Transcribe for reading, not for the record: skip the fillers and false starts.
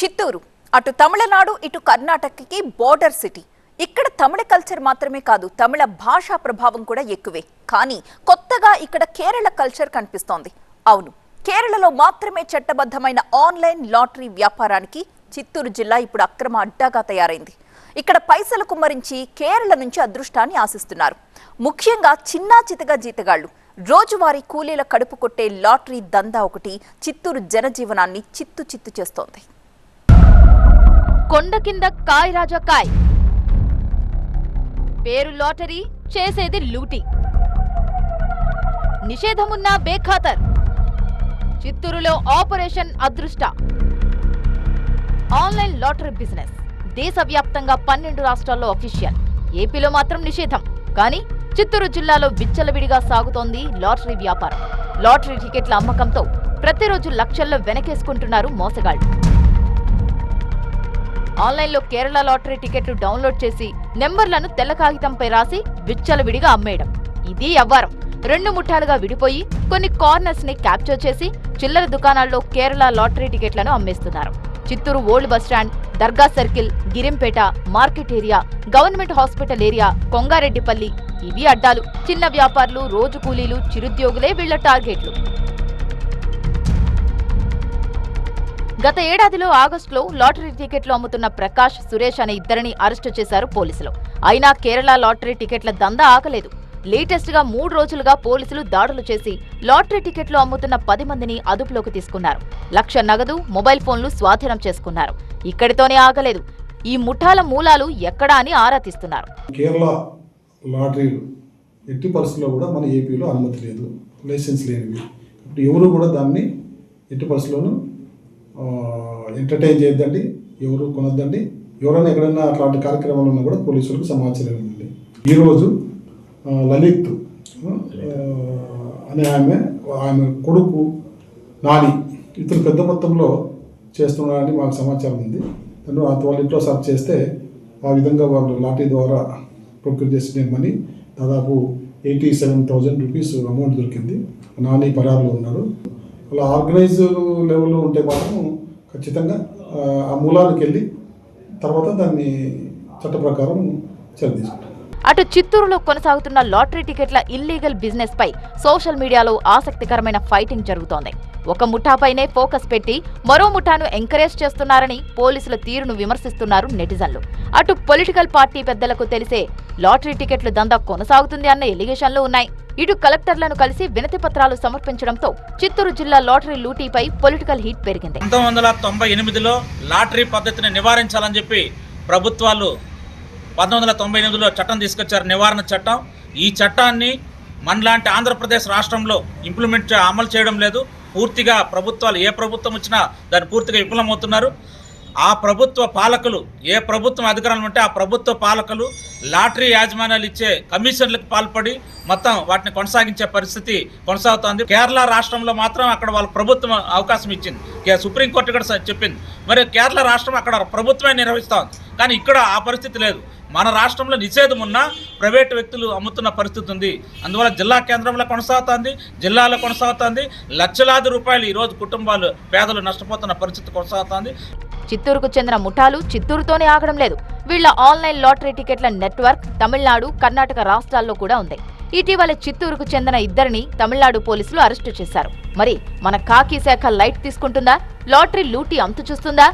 చిత్తూరు అటు తమిళనాడు ఇటు కర్ణాటకకి border city. ఇక్కడ తమిళ కల్చర్ మాత్రమే కాదు, తమిళ భాషా ప్రభావం కూడా ఎక్కువే. కానీ కొత్తగా ఇక్కడ కేరళ కల్చర్ కనిపిస్తోంది. అవును, కేరళలో మాత్రమే చట్టబద్ధమైన ఆన్లైన్ లాటరీ వ్యాపారానికి చిత్తూరు జిల్లా ఇప్పుడు అక్రమ అడ్డాగా తయారైంది. ఇక్కడ పైసలు కుమ్మరించి కేరళ నుంచి అదృష్టాన్ని ఆశిస్తున్నారు. ముఖ్యంగా చిన్నా చితగా జీతగాళ్లు. రోజువారీ కూలీల కడుపు కొట్టే లాటరీ దందా ఒకటి చిత్తూరు జనజీవనాన్ని చిత్తు చిత్తు చేస్తోంది. కొండ కింద కాయ్ రాజా కాయ్, పేరు లాటరీ, చేసేది లూటీ. నిషేధమున్న బేఖాతర్. చిత్తూరులో ఆపరేషన్ అదృష్ట. ఆన్లైన్ లాటరీ బిజినెస్ దేశవ్యాప్తంగా 12 రాష్ట్రాల్లో అఫీషియల్. ఏపీలో మాత్రం నిషేధం. కానీ చిత్తూరు జిల్లాలో విచ్చలవిడిగా సాగుతోంది లాటరీ వ్యాపారం. లాటరీ టికెట్ల అమ్మకంతో ప్రతిరోజు లక్షల్లో వెనకేసుకుంటున్నారు మోసగాళ్లు. ఆన్లైన్లో కేరళ లాటరీ టికెట్లు డౌన్లోడ్ చేసి నెంబర్లను తెల్ల కాగితంపై రాసి విచ్చలవిడిగా అమ్మేయడం. ఇది వ్యవహారం. 2 ముఠాలుగా విడిపోయి కొన్ని కార్నర్స్ ని క్యాప్చర్ చేసి చిల్లర దుకాణాల్లో కేరళ లాటరీ టికెట్లను అమ్మేస్తున్నారు. చిత్తూరు ఓల్డ్ బస్టాండ్, దర్గా circle, Girimpeta, market area, government hospital area, Kongareddipalli ఇవి అడ్డాలు. చిన్న వ్యాపారులు, రోజు కూలీలు, చిరుద్యోగులే వీళ్ల టార్గెట్లు. గత ఏడాదిలో ఆగస్టులో లాటరీ టికెట్లు అమ్ముతున్న ప్రకాష్, సురేష్ అనే ఇద్దరిని అరెస్టు చేశారు పోలీసులు. అయినా కేరళ లాటరీ టికెట్ల దందా ఆగలేదు. లేటెస్ట్ గా 3 రోజులుగా పోలీసులు దాడులు చేసి లాటరీ టికెట్లు అమ్ముతున్న 10 మందిని అదుపులోకి తీసుకున్నారు. 1 లక్ష నగదు, మొబైల్ ఫోన్లు స్వాధీనం చేసుకున్నారు. ఇక్కడితోనే ఆగలేదు. ఈ ముఠాల మూలాలు ఎక్కడా అని ఆరా తీస్తున్నారు. కేరళ లాటరీలు ఎట్టి పరిస్థితుల్లో కూడా మన ఏపీలో అనుమతి లేదు, లైసెన్స్ లేనివి. ఎవరు కూడా దాన్ని ఎట్టి పరిస్థితుల్లోనూ ఎంటర్టైన్ చేయొద్దండి, ఎవరు కొనొద్దండి. ఎవరైనా ఎక్కడైనా అట్లాంటి కార్యక్రమాలు ఉన్నా కూడా పోలీసులకు సమాచారం ఇవ్వండి. ఈరోజు లలిత్ అనే ఆమె కొడుకు నాని ఇతను పెద్ద మొత్తంలో చేస్తున్నారని మాకు సమాచారం ఉంది. వాళ్ళ ఇంట్లో సర్చ్ చేస్తే ఆ విధంగా వాళ్ళు లాటరీ ద్వారా ప్రొక్యూర్ చేసిన మనీ దాదాపు 87,000 రూపీస్ అమౌంట్ దొరికింది. నాని పరారులో ఉన్నారు. అలా ఆర్గనైజ్ లెవెల్లో ఉంటే మాత్రం ఖచ్చితంగా ఆ మూలానికి వెళ్ళి తర్వాత దాన్ని చట్ట ప్రకారం చర్య తీసుకుంటాం. అటు చిత్తూరులో కొనసాగుతున్న లాటరీ టికెట్ల ఇల్లీగల్ బిజినెస్ పై సోషల్ మీడియాలో ఆసక్తికరమైన ఫైటింగ్ జరుగుతోంది. ఒక ముఠాపైనే ఫోకస్ పెట్టి మరో ముఠాను ఎంకరేజ్ చేస్తున్నారని పోలీసుల తీరును విమర్శిస్తున్నారు నెటిజన్లు. అటు పొలిటికల్ పార్టీ పెద్దలకు తెలిసే లాటరీ టికెట్ల దందా కొనసాగుతుంది అన్న ఎలిగేషన్లు ఉన్నాయి. ఇటు కలెక్టర్లను కలిసి వినతి పత్రాలు సమర్పించడంతో చిత్తూరు జిల్లా లాటరీ లూటీపై పొలిటికల్ హీట్ పెరిగింది. 1998లో లాటరీ పద్ధతిని నివారించాలని చెప్పి ప్రభుత్వాలు 1998లో చట్టం తీసుకొచ్చారు, నివారణ చట్టం. ఈ చట్టాన్ని మనలాంటి ఆంధ్రప్రదేశ్ రాష్ట్రంలో అమలు చేయడం లేదు. పూర్తిగా ప్రభుత్వాలు ఏ ప్రభుత్వం వచ్చినా దాన్ని పూర్తిగా విఫలమవుతున్నారు. ఆ ప్రభుత్వ పాలకులు, ఏ ప్రభుత్వం అధికారంలో ఉంటే ఆ ప్రభుత్వ పాలకులు లాటరీ యాజమాన్యాలు ఇచ్చే కమిషన్లకు పాల్పడి మొత్తం వాటిని కొనసాగించే పరిస్థితి కొనసాగుతోంది. కేరళ రాష్ట్రంలో మాత్రం అక్కడ వాళ్ళ ప్రభుత్వం అవకాశం ఇచ్చింది, సుప్రీంకోర్టు కూడా చెప్పింది. మరి కేరళ రాష్ట్రం అక్కడ ప్రభుత్వమే నిర్వహిస్తోంది. కానీ ఇక్కడ ఆ పరిస్థితి లేదు. మన రాష్ట్రంలో నిషేధం ఉన్నా ప్రైవేటు వ్యక్తులు అమ్ముతున్న పరిస్థితి ఉంది. అందువల్ల జిల్లా కేంద్రంలో కొనసాగుతోంది, జిల్లాలో కొనసాగుతోంది. లక్షలాది రూపాయలు ఈరోజు కుటుంబాలు, పేదలు నష్టపోతున్న పరిస్థితి కొనసాగుతోంది. చిత్తూరుకు చెందిన ముఠాలు చిత్తూరుతోనే ఆగడం లేదు. వీళ్ల ఆన్లైన్ లాటరీ టికెట్ల నెట్వర్క్ తమిళనాడు, కర్ణాటక రాష్ట్రాల్లో కూడా ఉంది. ఇటీవల చిత్తూరుకు చెందిన ఇద్దరిని తమిళనాడు పోలీసులు అరెస్టు చేశారు. మరి మన కాకీ శాఖ లైట్ తీసుకుంటుందా? లాటరీ లూటీ అంతు చూస్తుందా?